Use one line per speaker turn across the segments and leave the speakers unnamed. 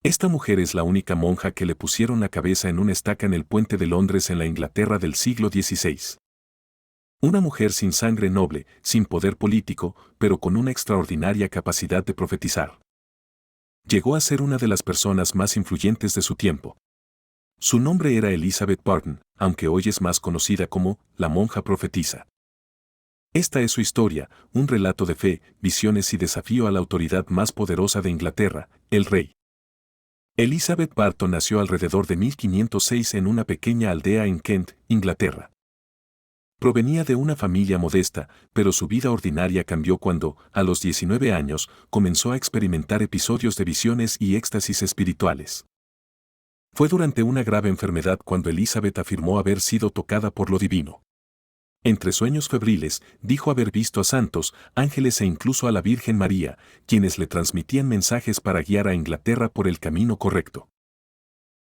Esta mujer es la única monja que le pusieron la cabeza en una estaca en el puente de Londres en la Inglaterra del siglo XVI. Una mujer sin sangre noble, sin poder político, pero con una extraordinaria capacidad de profetizar. Llegó a ser una de las personas más influyentes de su tiempo. Su nombre era Elizabeth Barton, aunque hoy es más conocida como la monja profetisa. Esta es su historia, un relato de fe, visiones y desafío a la autoridad más poderosa de Inglaterra, el rey. Elizabeth Barton nació alrededor de 1506 en una pequeña aldea en Kent, Inglaterra. Provenía de una familia modesta, pero su vida ordinaria cambió cuando, a los 19 años, comenzó a experimentar episodios de visiones y éxtasis espirituales. Fue durante una grave enfermedad cuando Elizabeth afirmó haber sido tocada por lo divino. Entre sueños febriles, dijo haber visto a santos, ángeles e incluso a la Virgen María, quienes le transmitían mensajes para guiar a Inglaterra por el camino correcto.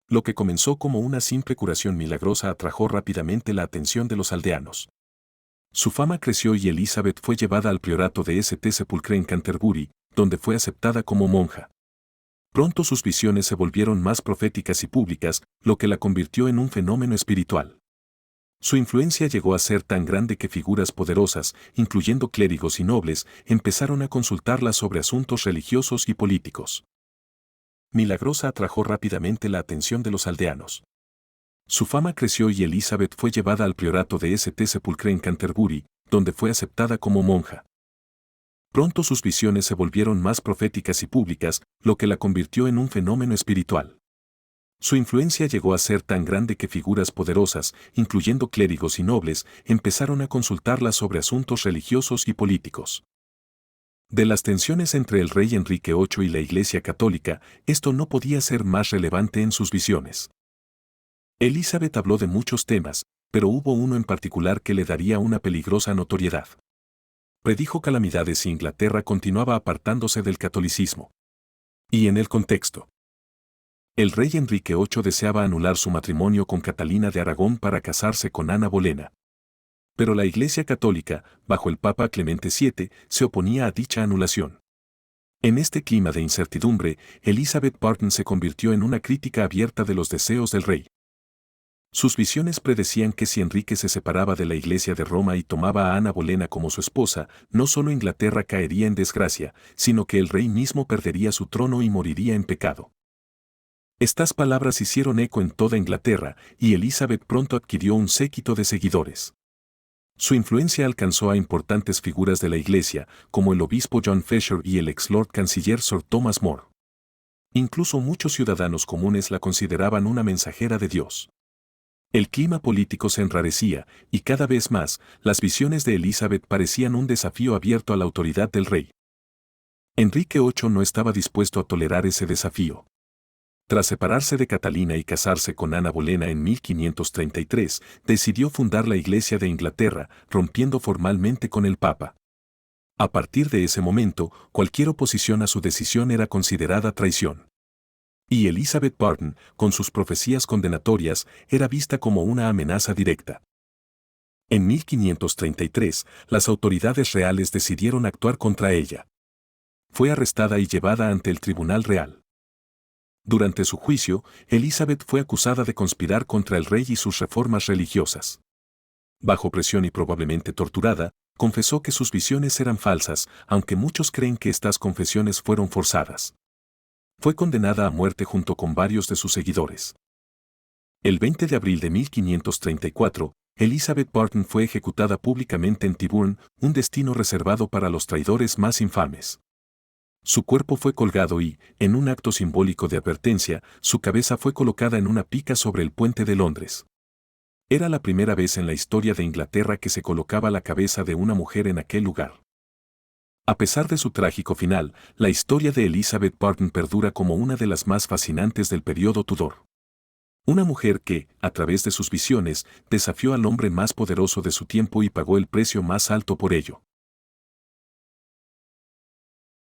Lo que comenzó como una simple curación milagrosa atrajo rápidamente la atención de los aldeanos. Su fama creció y Elizabeth fue llevada al priorato de St. Sepulchre en Canterbury, donde fue aceptada como monja. Pronto sus visiones se volvieron más proféticas y públicas, lo que la convirtió en un fenómeno espiritual. Su influencia llegó a ser tan grande que figuras poderosas, incluyendo clérigos y nobles, empezaron a consultarla sobre asuntos religiosos y políticos. Milagrosa atrajo rápidamente la atención de los aldeanos. Su fama creció y Elizabeth fue llevada al priorato de St. Sepulchre en Canterbury, donde fue aceptada como monja. Pronto sus visiones se volvieron más proféticas y públicas, lo que la convirtió en un fenómeno espiritual. Su influencia llegó a ser tan grande que figuras poderosas, incluyendo clérigos y nobles, empezaron a consultarla sobre asuntos religiosos y políticos. De las tensiones entre el rey Enrique VIII y la Iglesia Católica, esto no podía ser más relevante en sus visiones. Elizabeth habló de muchos temas, pero hubo uno en particular que le daría una peligrosa notoriedad. Predijo calamidades y Inglaterra continuaba apartándose del catolicismo. Y en el contexto. El rey Enrique VIII deseaba anular su matrimonio con Catalina de Aragón para casarse con Ana Bolena. Pero la Iglesia Católica, bajo el Papa Clemente VII, se oponía a dicha anulación. En este clima de incertidumbre, Elizabeth Barton se convirtió en una crítica abierta de los deseos del rey. Sus visiones predecían que si Enrique se separaba de la Iglesia de Roma y tomaba a Ana Bolena como su esposa, no solo Inglaterra caería en desgracia, sino que el rey mismo perdería su trono y moriría en pecado. Estas palabras hicieron eco en toda Inglaterra, y Elizabeth pronto adquirió un séquito de seguidores. Su influencia alcanzó a importantes figuras de la Iglesia, como el obispo John Fisher y el ex Lord Canciller Sir Thomas More. Incluso muchos ciudadanos comunes la consideraban una mensajera de Dios. El clima político se enrarecía, y cada vez más, las visiones de Elizabeth parecían un desafío abierto a la autoridad del rey. Enrique VIII no estaba dispuesto a tolerar ese desafío. Tras separarse de Catalina y casarse con Ana Bolena en 1533, decidió fundar la Iglesia de Inglaterra, rompiendo formalmente con el Papa. A partir de ese momento, cualquier oposición a su decisión era considerada traición. Y Elizabeth Barton, con sus profecías condenatorias, era vista como una amenaza directa. En 1533, las autoridades reales decidieron actuar contra ella. Fue arrestada y llevada ante el Tribunal Real. Durante su juicio, Elizabeth fue acusada de conspirar contra el rey y sus reformas religiosas. Bajo presión y probablemente torturada, confesó que sus visiones eran falsas, aunque muchos creen que estas confesiones fueron forzadas. Fue condenada a muerte junto con varios de sus seguidores. El 20 de abril de 1534, Elizabeth Barton fue ejecutada públicamente en Tyburn, un destino reservado para los traidores más infames. Su cuerpo fue colgado y, en un acto simbólico de advertencia, su cabeza fue colocada en una pica sobre el puente de Londres. Era la primera vez en la historia de Inglaterra que se colocaba la cabeza de una mujer en aquel lugar. A pesar de su trágico final, la historia de Elizabeth Barton perdura como una de las más fascinantes del periodo Tudor. Una mujer que, a través de sus visiones, desafió al hombre más poderoso de su tiempo y pagó el precio más alto por ello.